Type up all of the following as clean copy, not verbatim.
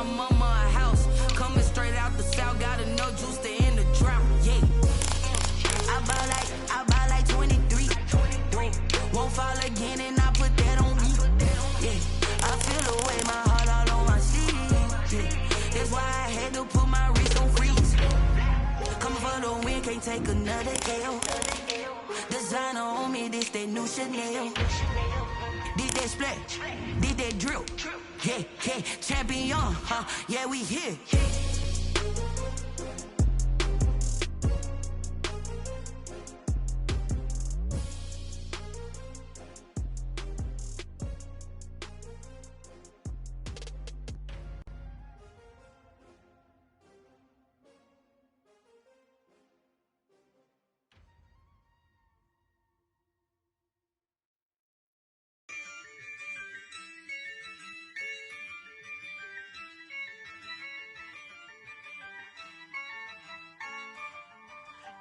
my mama a house. Coming straight out the south, got enough juice to end the drought. Yeah. I buy like 23. Won't fall again and I put that on me. Yeah. I feel away, my heart all on my sleeve. Yeah. That's why I had to put my wrist on freeze. Coming for the win, can't take another L. Designer on me, this that new Chanel. Did that splash, did that drill. Yeah, yeah, champion, huh? Yeah, we here.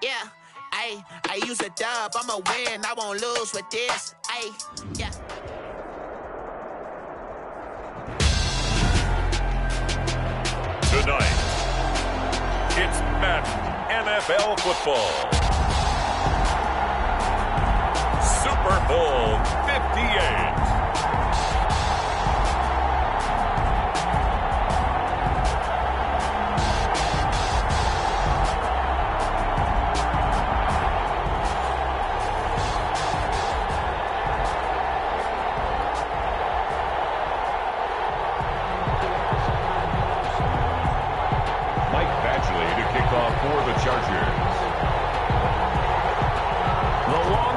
Yeah, I use a dub, I'ma win, I won't lose with this, yeah. Tonight, it's Madden NFL football. Super Bowl 58.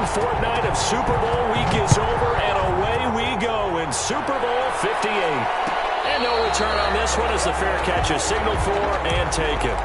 Fortnight of Super Bowl week is over, and away we go in Super Bowl 58. And no return on this one as the fair catch is signaled for and taken.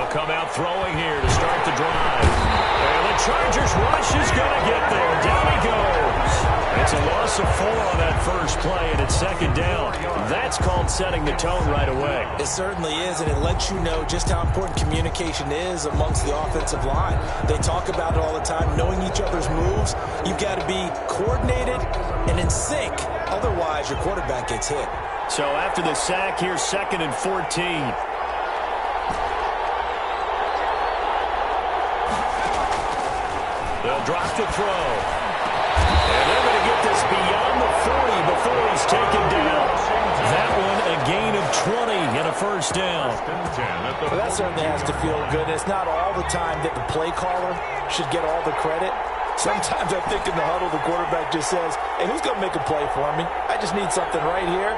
Come out throwing here to start the drive. And the Chargers rush is going to get there. Down he goes. It's a loss of 4 on that first play, and it's second down. That's called setting the tone right away. It certainly is, and it lets you know just how important communication is amongst the offensive line. They talk about it all the time, knowing each other's moves. You've got to be coordinated and in sync. Otherwise, your quarterback gets hit. So after the sack, here's 2nd and 14. They'll drop to throw. And they're going to get this beyond the 40 before he's taken down. That one a gain of 20 and a first down. Well, that certainly has to feel good. It's not all the time that the play caller should get all the credit. Sometimes I think in the huddle the quarterback just says, hey, who's going to make a play for me? I just need something right here.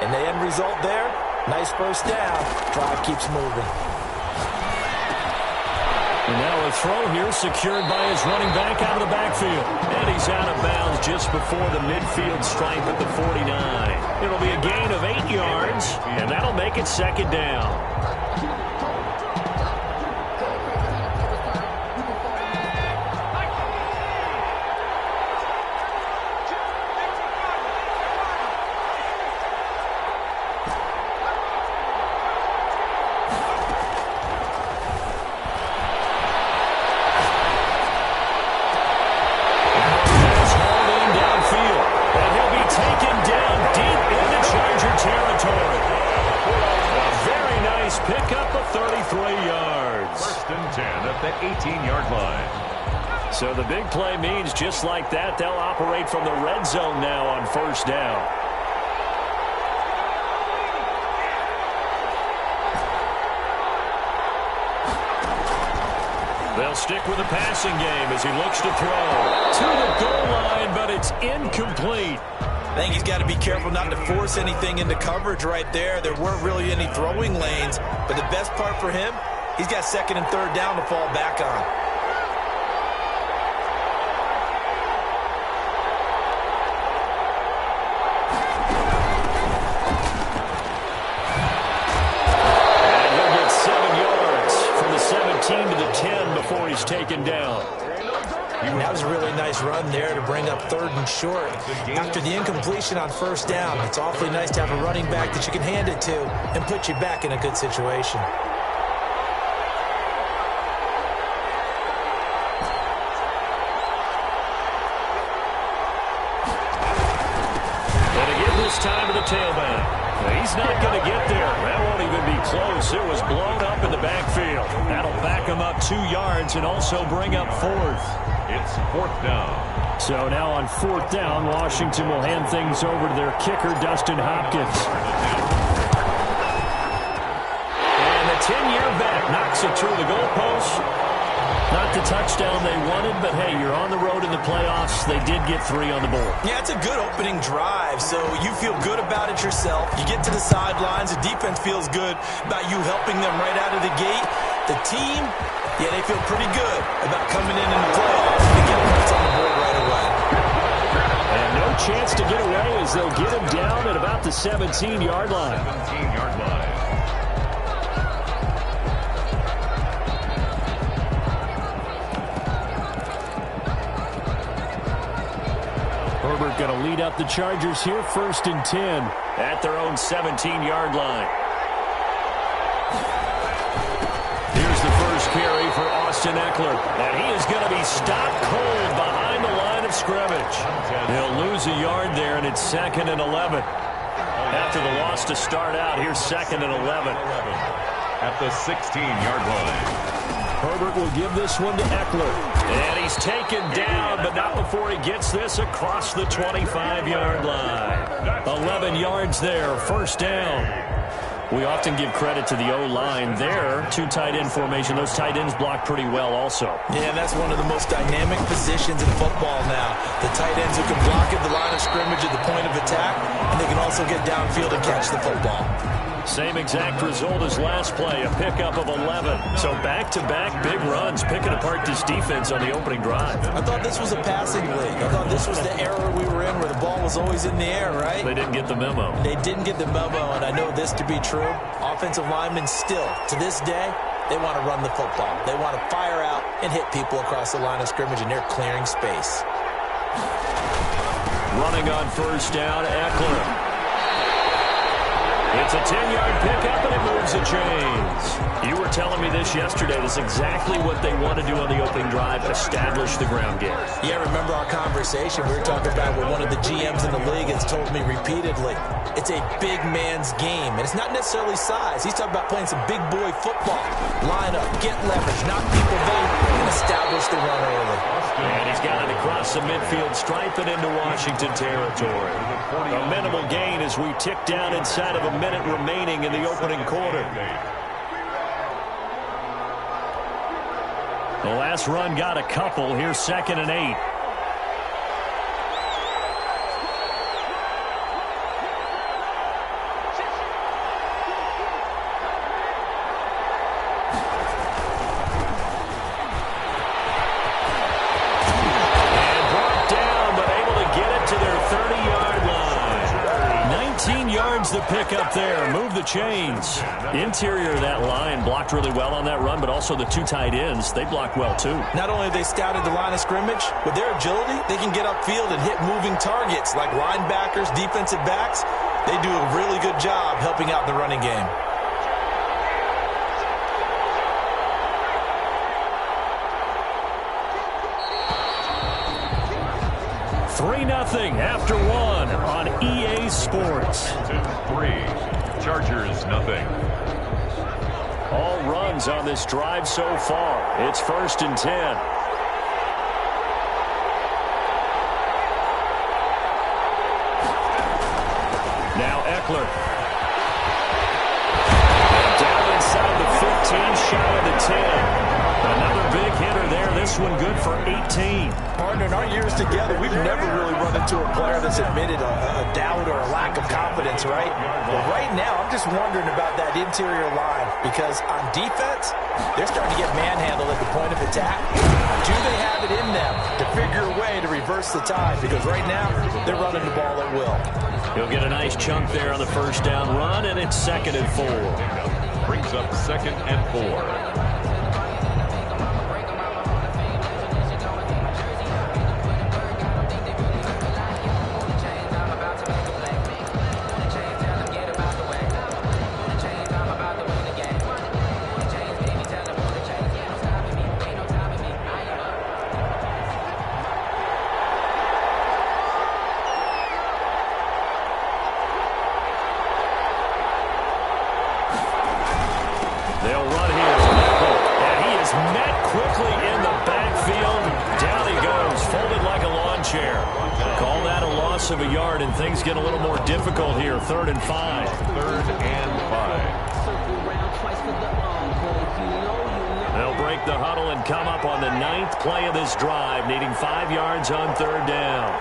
And the end result there, nice first down. Drive keeps moving. And now a throw here secured by his running back out of the backfield. And he's out of bounds just before the midfield stripe at the 49. It'll be a gain of 8 yards, and that'll make it second down. So the big play means just like that, they'll operate from the red zone now on first down. They'll stick with the passing game as he looks to throw. To the goal line, but it's incomplete. I think he's got to be careful not to force anything into coverage right there. There weren't really any throwing lanes, but the best part for him, he's got 2nd and 3rd down to fall back on. 14 to the 10 before he's taken down. That was a really nice run there to bring up 3rd and short. After the incompletion on 1st down, it's awfully nice to have a running back that you can hand it to and put you back in a good situation. And again this time to the tailback. He's not going to get there. That won't even be close. It was blown up in the backfield. That'll back him up 2 yards and also bring up 4th. It's 4th down. So now on 4th down, Washington will hand things over to their kicker, Dustin Hopkins. And the 10-year vet knocks it through the goalpost. Not the touchdown they wanted, but hey, you're on the road in the playoffs. They did get 3 on the board. Yeah, it's a good opening drive, so you feel good about it yourself. You get to the sidelines. The defense feels good about you helping them right out of the gate. The team, yeah, they feel pretty good about coming in the playoffs and getting points on the board right away. And no chance to get away as they'll get him down at about the 17-yard line. 17-yard line. Herbert going to lead up the Chargers here, 1st and 10 at their own 17-yard line. Here's the first carry for Austin Eckler, and he is going to be stopped cold behind the line of scrimmage. He'll lose a yard there, and it's 2nd and 11. After the loss to start out, here's 2nd and 11. At the 16-yard line. Herbert will give this one to Eckler. And he's taken down, but not before he gets this across the 25-yard line. 11 yards there, 1st down. We often give credit to the O-line there. 2 tight end formation. Those tight ends block pretty well also. Yeah, that's one of the most dynamic positions in football now. The tight ends who can block at the line of scrimmage at the point of attack, and they can also get downfield and catch the football. Same exact result as last play, a pickup of 11. So back-to-back big runs, picking apart this defense on the opening drive. I thought this was a passing league. I thought this was the era we were in where the ball was always in the air, right? They didn't get the memo. They didn't get the memo, and I know this to be true. Offensive linemen still, to this day, they want to run the football. They want to fire out and hit people across the line of scrimmage, and they're clearing space. Running on 1st down, Eckler. It's a 10-yard pickup, and it moves the chains. You were telling me this yesterday. That's exactly what they want to do on the opening drive, establish the ground game. Yeah, remember our conversation? We were talking about what one of the GMs in the league has told me repeatedly. It's a big man's game, and it's not necessarily size. He's talking about playing some big boy football. Line up, get leverage, knock people down, and establish the run early. And he's got it across the midfield stripe and into Washington territory. A minimal gain as we tick down inside of a minute remaining in the opening quarter. The last run got a couple. Here's 2nd and 8. The pickup there. Move the chains. Interior of that line blocked really well on that run, but also the 2 tight ends, they blocked well too. Not only have they scouted the line of scrimmage, with their agility, they can get upfield and hit moving targets like linebackers, defensive backs. They do a really good job helping out the running game. Nothing after 1 on EA Sports. 2-3. Chargers nothing. All runs on this drive so far. It's 1st and 10. Now Eckler. Down inside the 15, shy of the 10. Another big hitter there. This one good for 18. Partner, in our years together, we've never really run into a player that's admitted a doubt or a lack of confidence, right? But right now, I'm just wondering about that interior line because on defense, they're starting to get manhandled at the point of attack. Do they have it in them to figure a way to reverse the tide? Because right now, they're running the ball at will. He'll get a nice chunk there on the 1st down run, and it's 2nd and 4. Brings up 2nd and 4. things get a little more difficult here. 3rd and 5. 3rd and 5. They'll break the huddle and come up on the 9th play of this drive, needing 5 yards on 3rd down.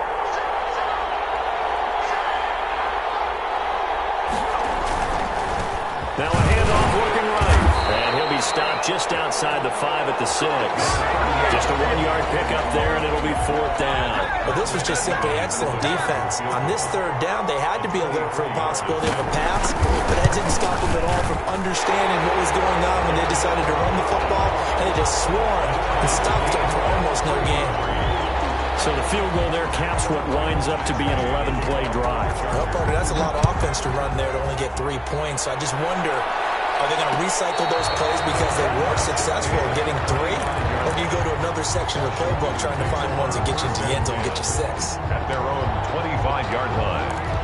Now a handoff working right. And he'll be stopped just outside the 5 at the 6. Just a 1-yard pickup there, and it'll be 4th down. Well, this was just simply excellent defense. On this 3rd down, they had to be alert for a possibility of a pass, but that didn't stop them at all from understanding what was going on when they decided to run the football, and they just swarmed and stopped them for almost no gain. So the field goal there caps what winds up to be an 11-play drive. Well, partner, that's a lot of offense to run there to only get 3 points. So I just wonder, are they going to recycle those plays because they were successful in getting 3? Or do you go to another section of the playbook trying to find ones that get you into the end zone and get you 6? At their own 25-yard line.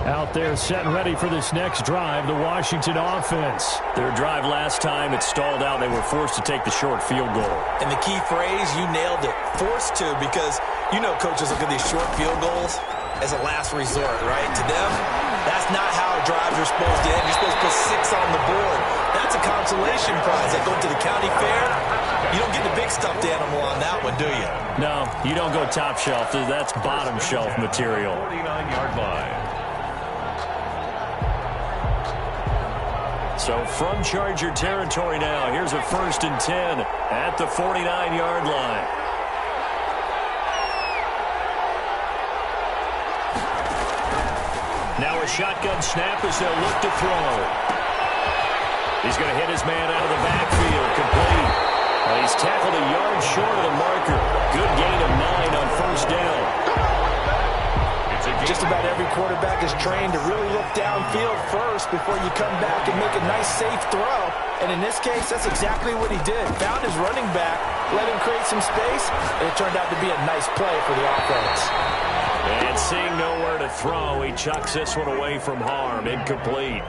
Out there set and ready for this next drive, the Washington offense. Their drive last time, it stalled out. They were forced to take the short field goal. And the key phrase, you nailed it. Forced to, because you know coaches look at these short field goals as a last resort, right? To them, that's not how drives are supposed to end. You're supposed to put 6 on the board. That's a consolation prize. Like going to the county fair, you don't get the big stuffed animal on that one, do you? No, you don't go top shelf. That's bottom shelf material. 49-yard line. So from Charger territory now, here's a 1st and 10 at the 49-yard line. Now a shotgun snap as they'll look to throw. He's going to hit his man out of the backfield, complete. He's tackled a yard short of the marker. Good gain of 9 on 1st down. Just about every quarterback is trained to really look downfield first before you come back and make a nice, safe throw. And in this case, that's exactly what he did. Found his running back, let him create some space, and it turned out to be a nice play for the offense. And seeing nowhere to throw, he chucks this one away from harm. Incomplete.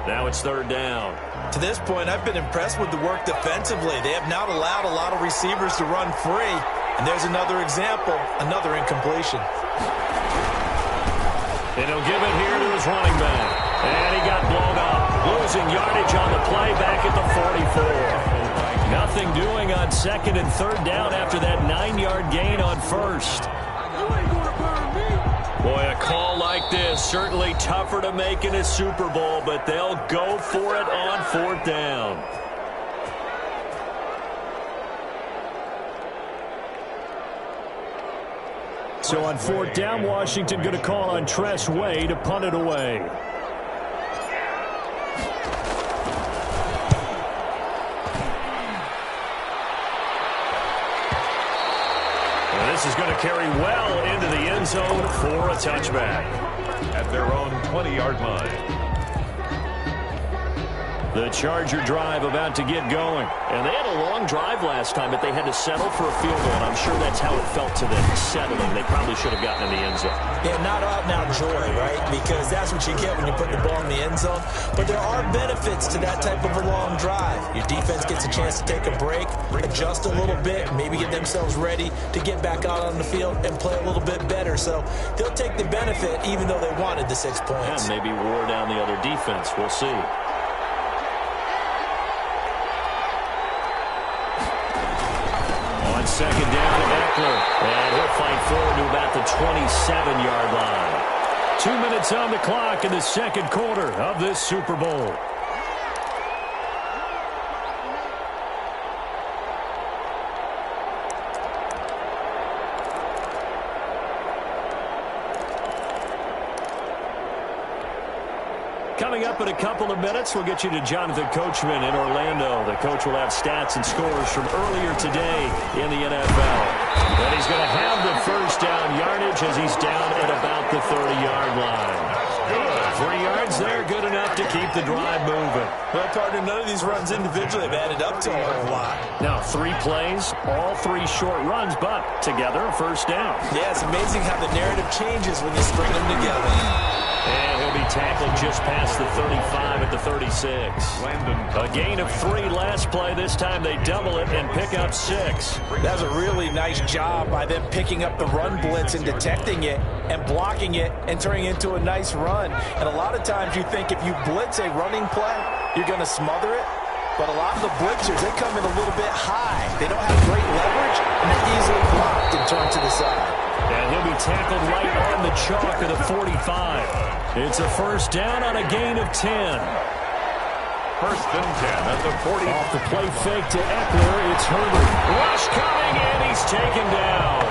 Now it's 3rd down. To this point, I've been impressed with the work defensively. They have not allowed a lot of receivers to run free. And there's another example, another incompletion. And he'll give it here to his running back. And he got blown up. Losing yardage on the play back at the 44. Nothing doing on 2nd and 3rd down after that 9-yard gain on 1st. Boy, a call like this, certainly tougher to make in a Super Bowl, but they'll go for it on 4th down. So on 4th down, Washington going to call on Tress Way to punt it away. And this is going to carry well into the end zone for a touchback. At their own 20-yard line. The Charger drive about to get going. And they had a long drive last time, but they had to settle for a field goal. And I'm sure that's how it felt to them, settling. They probably should have gotten in the end zone. Yeah, not out-and-out joy, right? Because that's what you get when you put the ball in the end zone. But there are benefits to that type of a long drive. Your defense gets a chance to take a break, adjust a little bit, maybe get themselves ready to get back out on the field and play a little bit better. So they'll take the benefit even though they wanted the 6 points. And maybe wore down the other defense. We'll see. On 2nd down, Eckler. And he'll fight forward to about the 27-yard line. 2 minutes on the clock in the 2nd quarter of this Super Bowl. Coming up in a couple of minutes, we'll get you to Jonathan Coachman in Orlando. The coach will have stats and scores from earlier today in the NFL. And he's going to have the 1st down yardage as he's down at about the 30-yard line. 3 yards there, good enough to keep the drive moving. Well, partner, none of these runs individually have added up to a whole lot. Now, 3 plays, all 3 short runs, but together a 1st down. Yeah, it's amazing how the narrative changes when you string them together. And he'll be tackled just past the 35 at the 36. A gain of 3 last play. This time they double it and pick up 6. That was a really nice job by them picking up the run blitz and detecting it and blocking it and turning it into a nice run. And a lot of times you think if you blitz a running play, you're going to smother it. But a lot of the blitzers, they come in a little bit high. They don't have great leverage, and they're easily blocked and turned to the side. And he'll be tackled right on the chalk of the 45. It's a first down on a gain of 10. First and 10 at the 40. Off the play fake to Eckler, it's Herbert. Rush coming, and he's taken down.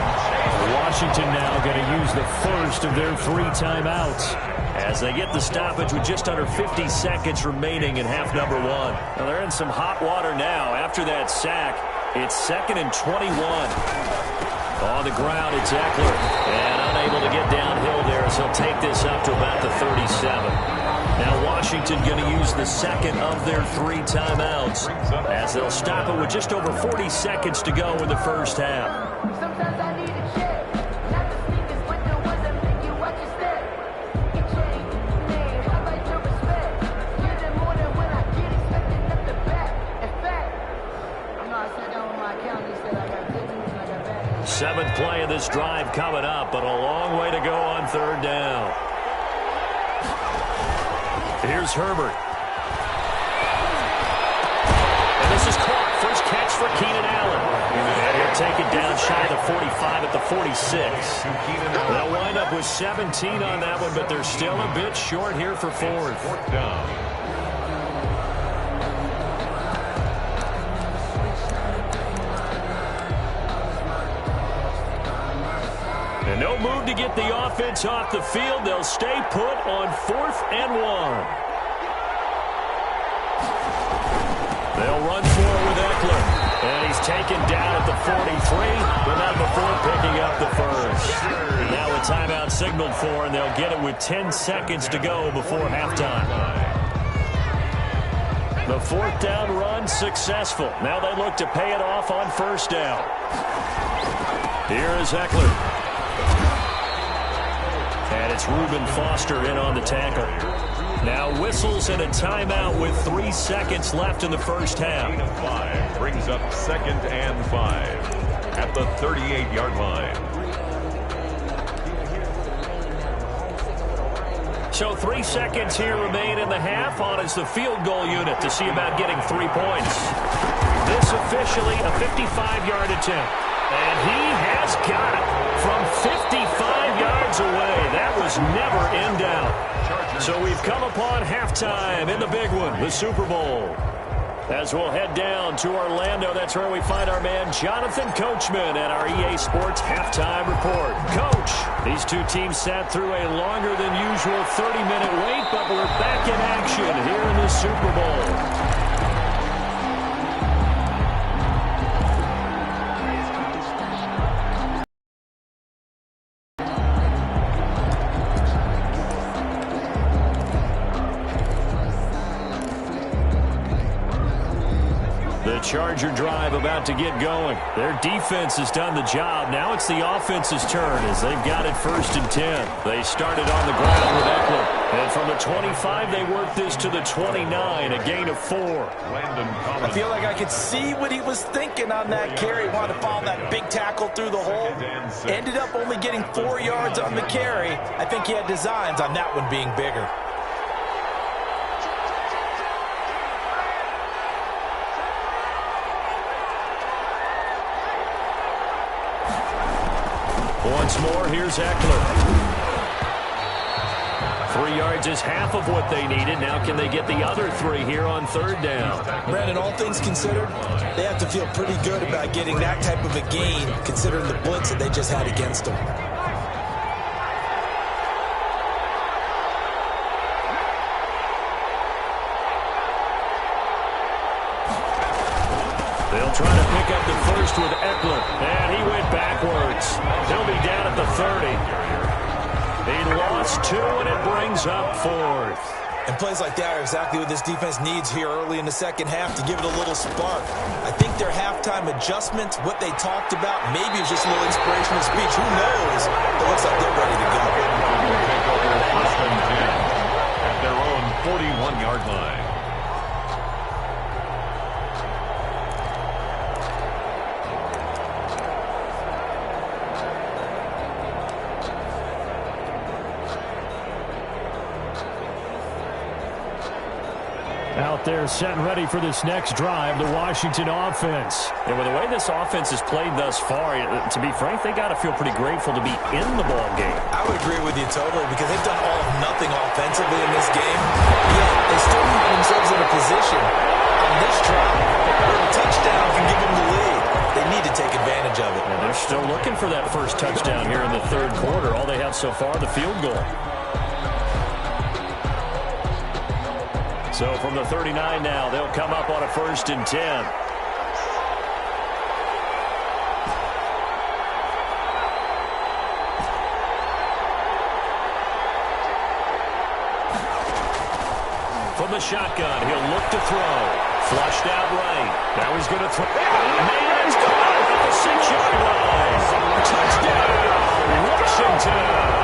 Washington now going to use the first of their 3 timeouts as they get the stoppage with just under 50 seconds remaining in half number 1. Now they're in some hot water now. After that sack, it's 2nd and 21. On the ground, it's Eckler, and unable to get downhill there as he'll take this up to about the 37. Now Washington going to use the second of their 3 timeouts as they'll stop it with just over 40 seconds to go in the first half. Seventh play of this drive coming up, but a long way to go on 3rd down. Here's Herbert. And this is caught. First catch for Keenan Allen. And he'll take it down shy of the 45 at the 46. They'll wind up with 17 on that one, but they're still a bit short here for 4th. 4th down. And no move to get the offense off the field. They'll stay put on 4th and 1. They'll run for it with Eckler. And he's taken down at the 43, but not before picking up the first. Now a timeout signaled for, and they'll get it with 10 seconds to go before halftime. The 4th down run successful. Now they look to pay it off on 1st down. Here is Eckler. And it's Reuben Foster in on the tackle. Now whistles and a timeout with 3 seconds left in the first half. 5 brings up 2nd and 5 at the 38-yard line. So 3 seconds here remain in the half. On is the field goal unit to see about getting 3 points. This officially a 55-yard attempt. And he has got it from 55 yards away. That was never in doubt. So we've come upon halftime in the big one, the Super Bowl. As we'll head down to Orlando, that's where we find our man Jonathan Coachman at our EA Sports Halftime Report. Coach, these 2 teams sat through a longer than usual 30-minute wait, but we're back in action here in the Super Bowl. Charger drive about to get going. Their defense has done the job. Now it's the offense's turn as they've got it 1st and 10. They started on the ground with Eckler. And from the 25, they worked this to the 29, a gain of 4. I feel like I could see what he was thinking on that carry. Wanted to follow that big tackle through the hole. Ended up only getting 4 yards on the carry. I think he had designs on that one being bigger. Once more, here's Eckler. 3 yards is half of what they needed. Now can they get the other 3 here on 3rd down? Brandon, all things considered, they have to feel pretty good about getting that type of a gain, considering the blitz that they just had against them. They'll try to pick up the first with Eckler, and he went backwards. He'll be down at the 30. He lost 2, and it brings up 4th. And plays like that are exactly what this defense needs here early in the second half to give it a little spark. I think their halftime adjustments, what they talked about, maybe it's just a little inspirational speech. Who knows? It looks like they're ready to go. Take over 1st and 10. Out there setting ready for this next drive, the Washington offense. And with the way this offense has played thus far, to be frank, they got to feel pretty grateful to be in the ball game. I would agree with you totally because they've done all of nothing offensively in this game. Yet they still find themselves in a position on this drive where a touchdown can give them the lead. They need to take advantage of it. And they're still looking for that first touchdown here in the third quarter. All they have so far, the field goal. So from the 39 now, they'll come up on a 1st and 10. From the shotgun, he'll look to throw. Flushed out right. Now he's going to throw. Man, he's caught at the 6-yard line. Touchdown, Washington.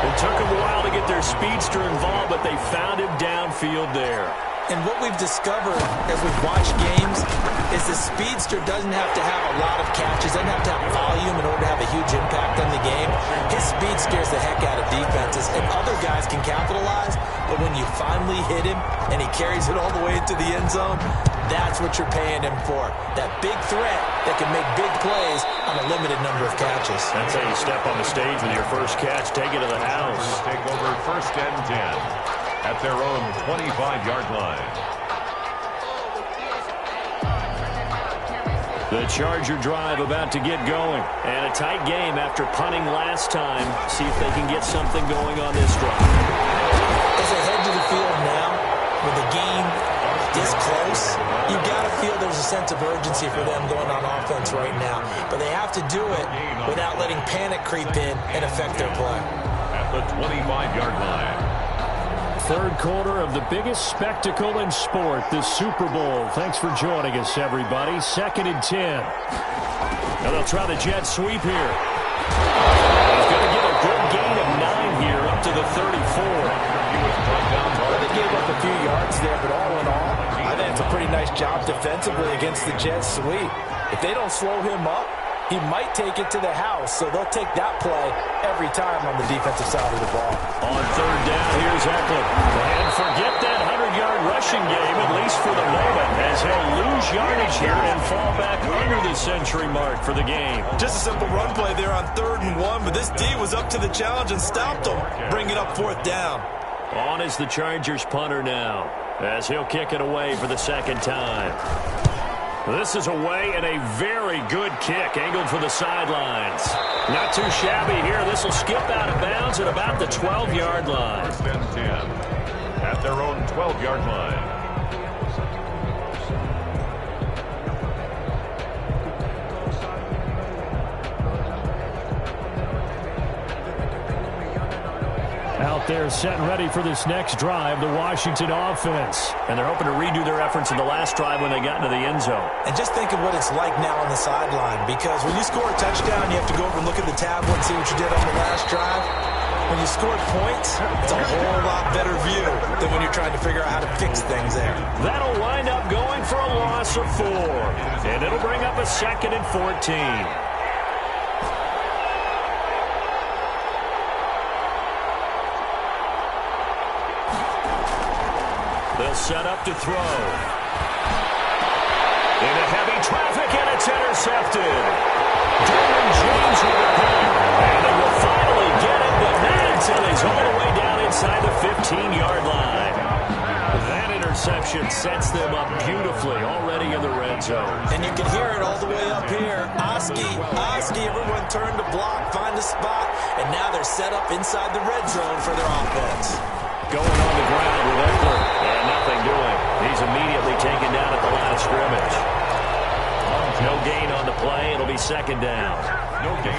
It took them a while to get their speedster involved, but they found him downfield there. And what we've discovered as we've watched games is the speedster doesn't have to have a lot of catches, doesn't have to have volume in order to have a huge impact on the game. His speed scares the heck out of defenses, and other guys can capitalize, but when you finally hit him and he carries it all the way into the end zone, that's what you're paying him for. That big threat that can make big plays on a limited number of catches. That's how you step on the stage with your first catch. Take it to the house. Take over 1st and 10 at their own 25-yard line. The Charger drive about to get going. And a tight game after punting last time. See if they can get something going on this drive. As they head to the field now, with the game this close, you got to feel there's a sense of urgency for them going on offense right now. But they have to do it without letting panic creep in and affect their play. At the 25-yard line. Third quarter of the biggest spectacle in sport, the Super Bowl. Thanks for joining us, everybody. 2nd and 10. Now they'll try the jet sweep here. He's going to get a good gain of 9 here up to the 34. They gave up a few yards there, but all in all, I think it's a pretty nice job defensively against the jet sweep. If they don't slow him up, he might take it to the house, so they'll take that play every time on the defensive side of the ball. On 3rd down, here's Eckler. And forget that 100-yard rushing game, at least for the moment, as he'll lose yardage here and fall back under the century mark for the game. Just a simple run play there on 3rd and 1, but this D was up to the challenge and stopped him, bringing up 4th down. On is the Chargers punter now, as he'll kick it away for the 2nd time. This is away and a very good kick, angled for the sidelines. Not too shabby here. This will skip out of bounds at about the 12-yard line. 1st and 10 at their own 12-yard line. Out there setting ready for this next drive, the Washington offense. And they're hoping to redo their efforts in the last drive when they got into the end zone. And just think of what it's like now on the sideline, because when you score a touchdown, you have to go over and look at the tablet and see what you did on the last drive. When you scored points, it's a whole lot better view than when you're trying to figure out how to fix things there. That'll wind up going for a loss of 4. And it'll bring up a 2nd and 14. They'll set up to throw. Into heavy traffic, and it's intercepted. Derwin James with the pick. And they will finally get it, but not until he's all the way down inside the 15-yard line. That interception sets them up beautifully already in the red zone. And you can hear it all the way up here. Oski, everyone turned to block, find a spot, and now they're set up inside the red zone for their offense. Going on the ground with Eckler, and nothing doing. He's immediately taken down at the line of scrimmage. No gain on the play. It'll be 2nd down.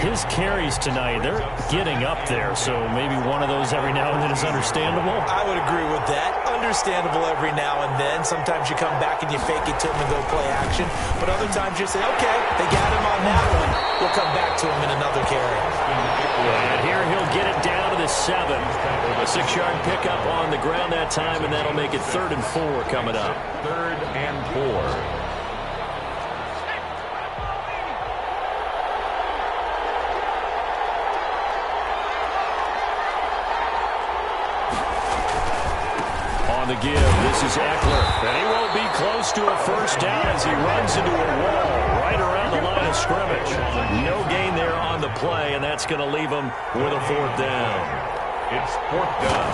His carries tonight, they're getting up there, so maybe one of those every now and then is understandable. I would agree with that. Understandable every now and then. Sometimes you come back and you fake it to him and go play action, but other times you say, okay, they got him on that one. We'll come back to him in another carry. And here he'll get it down to the 7. A 6-yard pickup on the ground that time, and that'll make it 3rd and 4 coming up. 3rd and 4. on the give. This is Eckler. And he won't be close to a first down as he runs into a wall right around the line of scrimmage. No gain there on the play, and that's going to leave him with a fourth down. It's fourth down.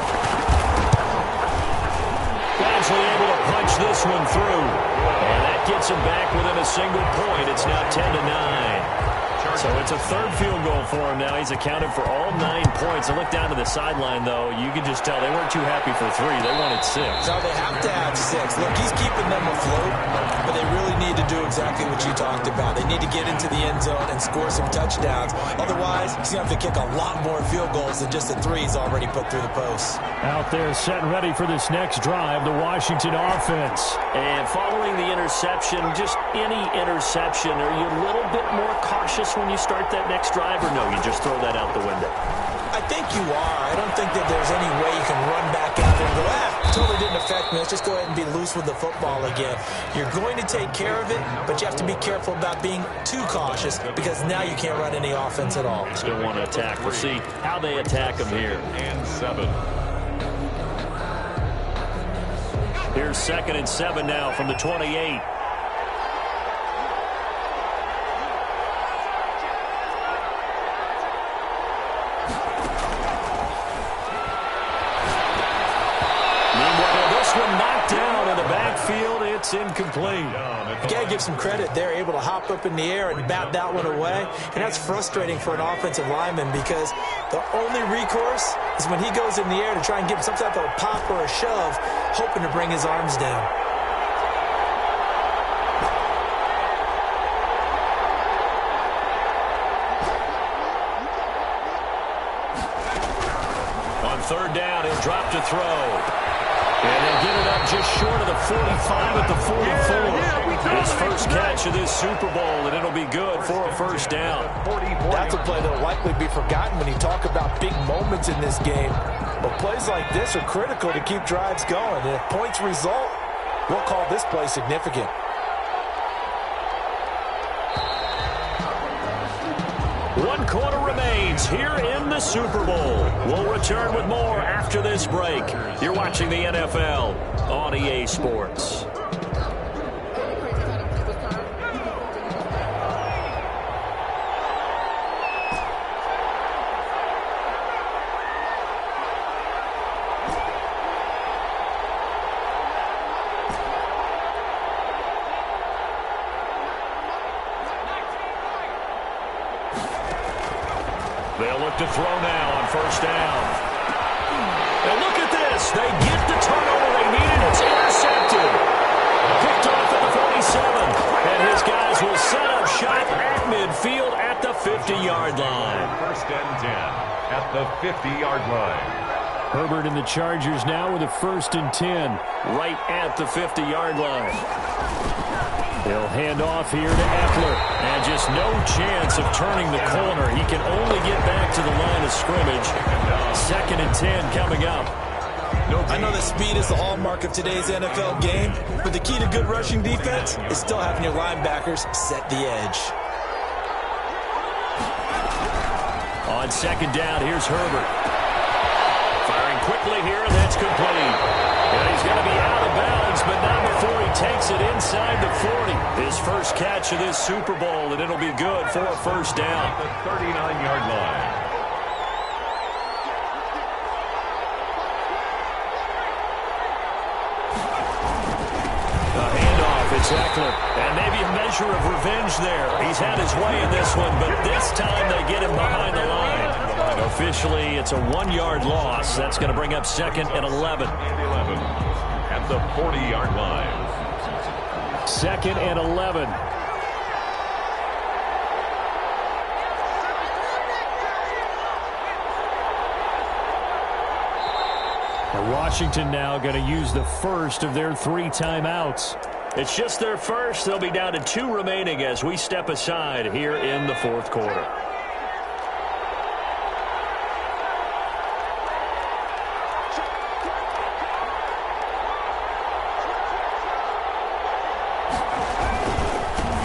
Wisely able to punch this one through. And that gets him back within a single point. It's now 10-9. So it's a third field goal for him now. He's accounted for all 9 points. And look down to the sideline, though. You can just tell they weren't too happy for 3. They wanted 6. No, they have to have 6. Look, he's keeping them afloat, but they really need to do exactly what you talked about. They need to get into the end zone and score some touchdowns. Otherwise, he's going to have to kick a lot more field goals than just the 3 he's already put through the posts. Out there set and ready for this next drive, the Washington offense. And following the interception, just any interception, are you a little bit more cautious when you start that next drive, or no, you just throw that out the window? I think you are. I don't think that there's any way you can run back out there and go, totally didn't affect me. Let's just go ahead and be loose with the football again. You're going to take care of it, but you have to be careful about being too cautious because now you can't run any offense at all. Still want to attack. We'll see how they attack him here. And 7. Here's 2nd and 7 now from the 28. Knocked down in the backfield. It's incomplete. You got to give some credit. They're able to hop up in the air and bat that one away. And that's frustrating for an offensive lineman because the only recourse is when he goes in the air to try and give some type of a pop or a shove, hoping to bring his arms down. On 3rd down, he'll drop to throw. And they'll get it up just short of the 45 at the 44. His first catch of this Super Bowl, and it'll be good for a first down. That's a play that will likely be forgotten when you talk about big moments in this game. But plays like this are critical to keep drives going. And if points result, we'll call this play significant. One quarter remains here in the Super Bowl. We'll return with more after this break. You're watching the NFL on EA Sports. They'll look to throw now on 1st down. And look at this. They get the turnover they needed. It's intercepted. Picked off at the 47. And his guys will set up shop at midfield at the 50-yard line. 1st and 10 at the 50-yard line. Herbert and the Chargers now with a 1st and 10 right at the 50-yard line. They'll hand off here to Eckler. And just no chance of turning the corner. He can only get back to the line of scrimmage. 2nd and 10 coming up. I know that speed is the hallmark of today's NFL game, but the key to good rushing defense is still having your linebackers set the edge. On 2nd down, here's Herbert. Firing quickly here, and that's complete. And he's going to be out of bounds, but not before he takes it inside the 40. His first catch of this Super Bowl, and it'll be good for a first down. The 39-yard line. The handoff, it's Eckler. And maybe a measure of revenge there. He's had his way in this one, but this time they get him behind the line. Officially, it's a 1-yard loss. That's going to bring up 2nd and 11. At the 40-yard line. 2nd and 11. And Washington now going to use the first of their 3 timeouts. It's just their first. They'll be down to 2 remaining as we step aside here in the 4th quarter.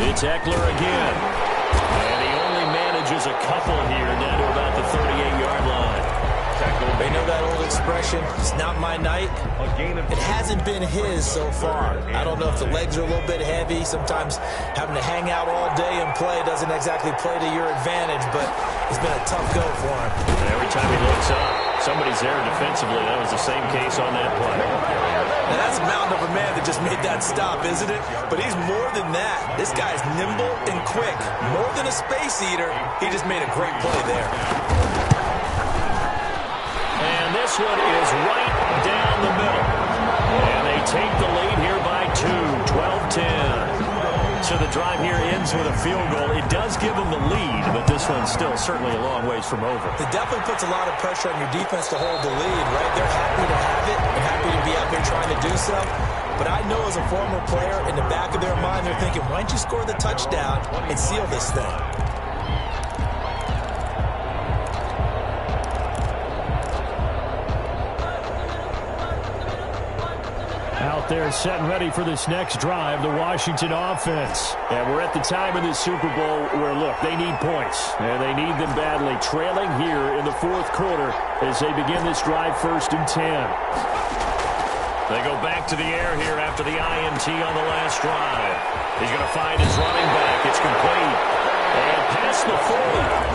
It's Eckler again. And he only manages a couple here down to about the 38-yard line. They know that old expression. expression, it's not my night. It hasn't been his so far. I don't know if the legs are a little bit heavy. Sometimes having to hang out all day and play doesn't exactly play to your advantage, but it's been a tough go for him. And every time he looks up, somebody's there defensively. That was the same case on that play. Now that's a mountain of a man that just made that stop, isn't it? But he's more than that. This guy's nimble and quick. More than a space eater, he just made a great play there. And this one is right down the middle. And they take the lead here by 2, 12-10. So the drive here ends with a field goal. It does give them the lead, but this one's still certainly a long ways from over. It definitely puts a lot of pressure on your defense to hold the lead, right? They're happy to have it and happy to be out there trying to do so. But I know as a former player, in the back of their mind, they're thinking, why don't you score the touchdown and seal this thing? Out there setting ready for this next drive, the Washington offense. And we're at the time in the Super Bowl where, look, they need points. And they need them badly. Trailing here in the fourth quarter as they begin this drive 1st and 10. They go back to the air here after the INT on the last drive. He's going to find his running back. It's complete. And past the 40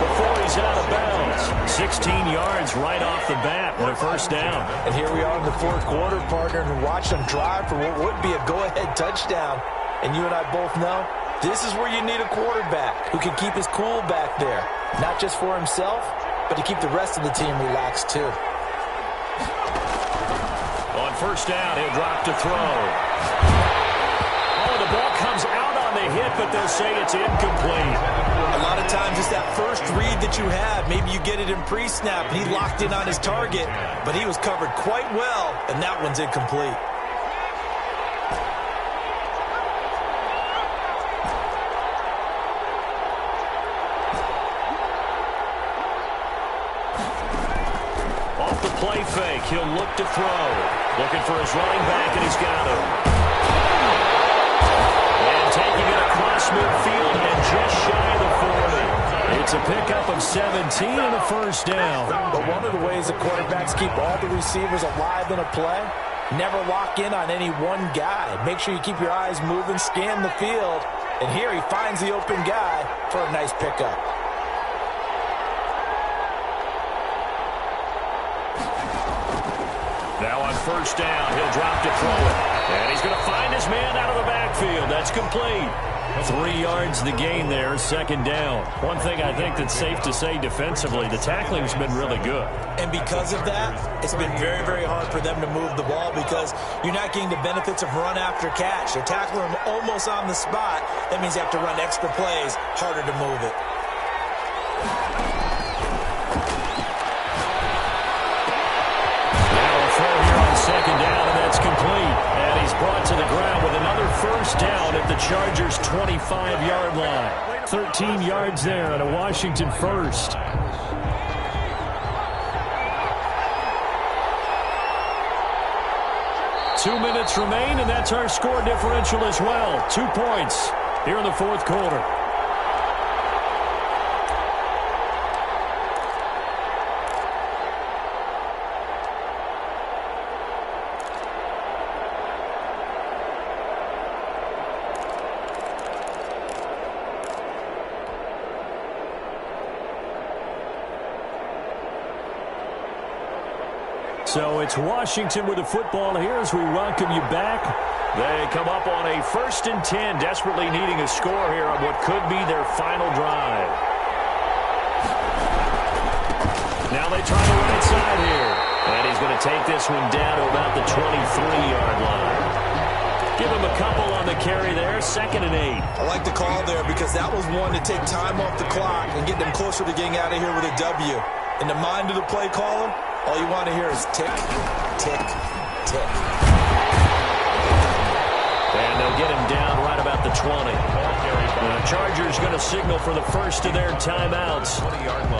before he's out of bounds. 16 yards right off the bat and a first down. And here we are in the fourth quarter, partner, and watch them drive for what would be a go-ahead touchdown. And you and I both know this is where you need a quarterback who can keep his cool back there. Not just for himself, but to keep the rest of the team relaxed too. On first down, he'll drop to throw. Oh, the ball comes out on the hit, but they'll say it's incomplete. A lot of times it's that first read that you have. Maybe you get it in pre-snap, and he locked in on his target, but he was covered quite well, and that one's incomplete. Off the play fake, he'll look to throw. Looking for his running back, and he's got him. And taking it across midfield and just shy of the 40. It's a pickup of 17 and a first down. But one of the ways the quarterbacks keep all the receivers alive in a play, never lock in on any one guy. Make sure you keep your eyes moving, scan the field. And here he finds the open guy for a nice pickup. Now on first down, he'll drop to throw it. And he's going to find his man out of the backfield. That's complete. 3 yards the gain there, second down. One thing I think that's safe to say defensively, the tackling's been really good. And because of that, it's been very, very hard for them to move the ball because you're not getting the benefits of run after catch. They're tackling them almost on the spot. That means you have to run extra plays, harder to move it. Second down, and that's complete. And he's brought to the ground with another first down at the Chargers' 25-yard line. 13 yards there and a Washington first. Two minutes remain, and that's our score differential as well. 2 points here in the fourth quarter. So it's Washington with the football here as we welcome you back. They come up on a 1st and 10, desperately needing a score here on what could be their final drive. Now they try the right side here. And he's going to take this one down to about the 23-yard line. Give him a couple on the carry there, 2nd and 8. I like the call there because that was one to take time off the clock and get them closer to getting out of here with a W. In the mind of the play caller, all you want to hear is tick, tick, tick. And they'll get him down right about the 20. The Chargers going to signal for the first of their timeouts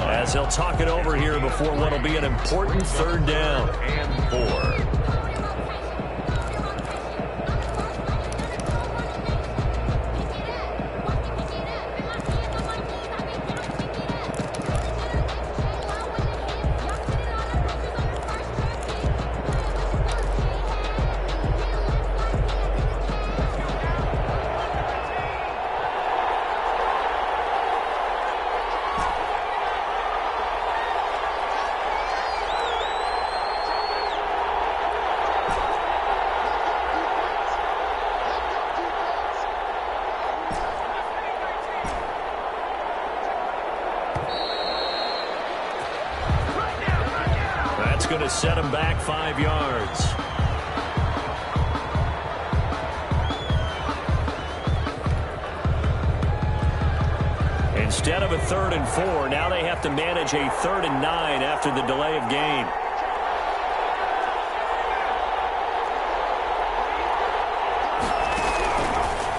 as they'll talk it over here before what will be an important 3rd down and 4. going to set him back 5 yards. Instead of a 3rd and 4, now they have to manage a 3rd and 9 after the delay of game.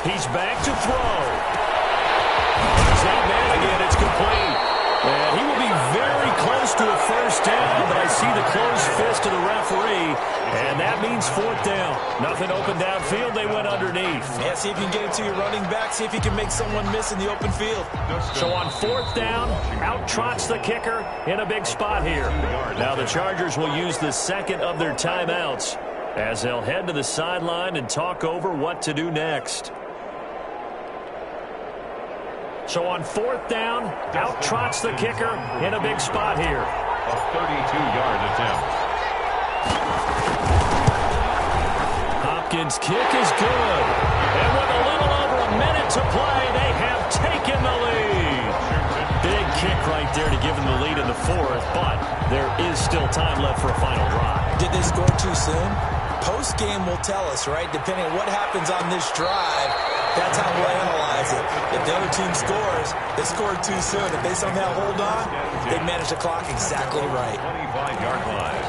He's back to throw. There's that man again. It's complete. And he will be very close to a 1st down, but I see the closed fist of the referee, and that means 4th down. Nothing open downfield. They went underneath. Yeah, see if you can get it to your running back. See if you can make someone miss in the open field. So on 4th down, out trots the kicker in a big spot here. Now the Chargers will use the 2nd of their timeouts as they'll head to the sideline and talk over what to do next. So on 4th down, out trots the kicker in a big spot here. A 32-yard attempt. Hopkins' kick is good. And with a little over a minute to play, they have taken the lead. Big kick right there to give them the lead in the 4th, but there is still time left for a final drive. Did they score too soon? Post-game will tell us, right? Depending on what happens on this drive, that's how we'll analyze it. If the other team scores, they scored too soon. If they somehow hold on, they manage the clock exactly right. 25-yard line.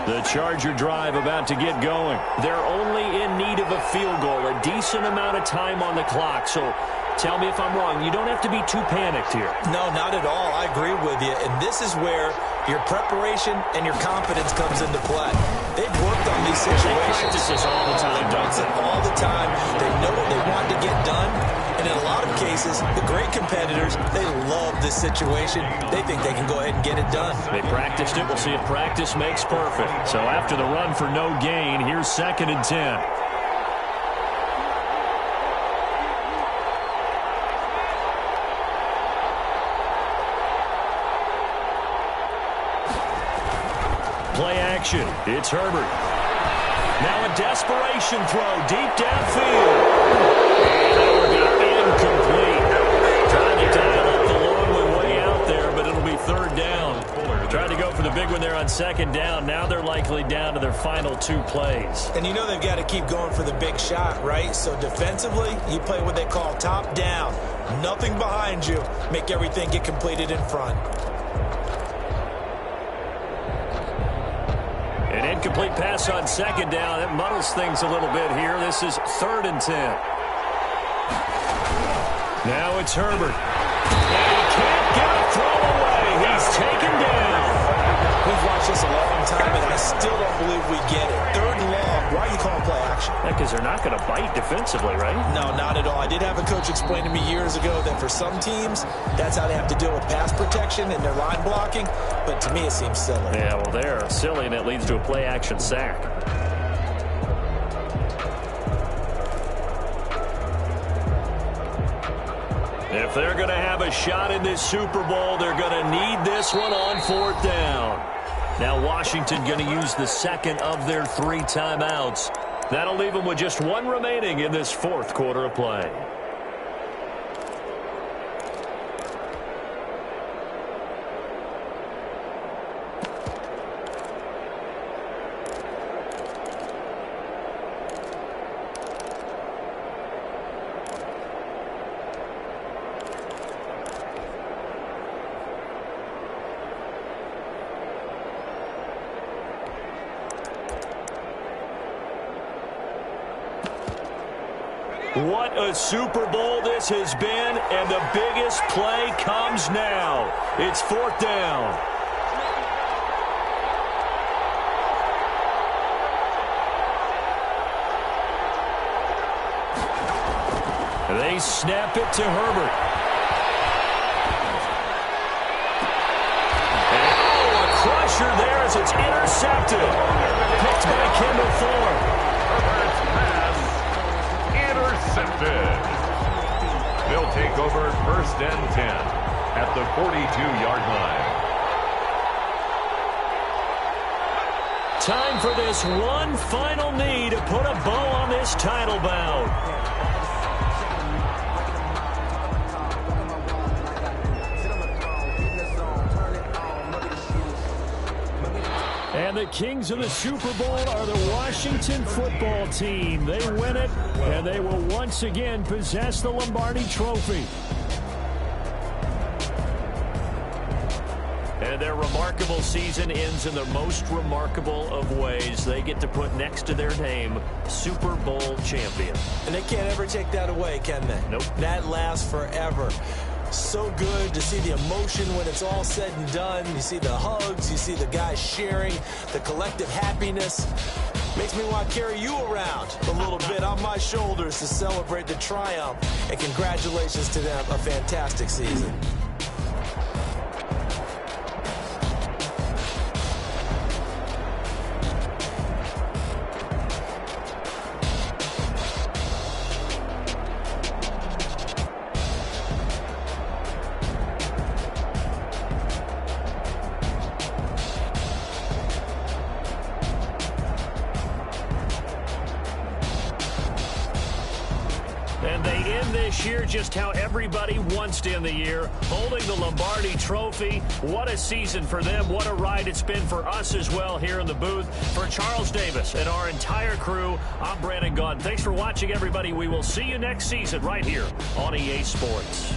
The Charger drive about to get going. They're only in need of a field goal, a decent amount of time on the clock. So tell me if I'm wrong. You don't have to be too panicked here. No, not at all. I agree with you. And this is where your preparation and your confidence comes into play. They've worked on these situations. They practice this all the time, don't they? All the time. They know what they want to get done. And in a lot of cases, the great competitors, they love this situation. They think they can go ahead and get it done. They practiced it. We'll see if practice makes perfect. So after the run for no gain, here's 2nd and 10. Play action. It's Herbert. Now a desperation throw deep downfield. And that will be incomplete. Trying to dial up the long way out there, but it'll be 3rd down. Tried to go for the big one there on 2nd down. Now they're likely down to their final 2 plays. And you know they've got to keep going for the big shot, right? So defensively, you play what they call top down. Nothing behind you. Make everything get completed in front. An incomplete pass on 2nd down. It muddles things a little bit here. This is 3rd and 10. Now it's Herbert. And he can't get a throw away. He's taken down. We've watched this a long time, and I still don't believe we get it. 3rd and long. Why are you calling play action? Yeah, because they're not going to bite defensively, right? No, not at all. I did have a coach explain to me years ago that for some teams, that's how they have to deal with pass protection and their line blocking. But to me, it seems silly. Yeah, well, they're silly, and it leads to a play-action sack. If they're going to have a shot in this Super Bowl, they're going to need this one on 4th down. Now Washington going to use the 2nd of their 3 timeouts. That'll leave them with just 1 remaining in this 4th quarter of play. What a Super Bowl this has been, and the biggest play comes now. It's 4th down. They snap it to Herbert. And a crusher there as it's intercepted. Picked by Kendall Ford. Herbert's pass intercepted. They'll take over 1st and 10 at the 42-yard line. Time for this one final knee to put a bow on this title bout. And the kings of the Super Bowl are the Washington football team. They win it, and they will once again possess the Lombardi Trophy. And their remarkable season ends in the most remarkable of ways. They get to put next to their name, Super Bowl champion. And they can't ever take that away, can they? Nope. That lasts forever. So good to see the emotion when it's all said and done. You see the hugs, you see the guys sharing, the collective happiness. Makes me want to carry you around a little bit on my shoulders to celebrate the triumph. And congratulations to them, a fantastic season. And they end this year just how everybody wants to end the year, holding the Lombardi Trophy. What a season for them. What a ride it's been for us as well here in the booth. For Charles Davis and our entire crew, I'm Brandon Gaudin. Thanks for watching, everybody. We will see you next season right here on EA Sports.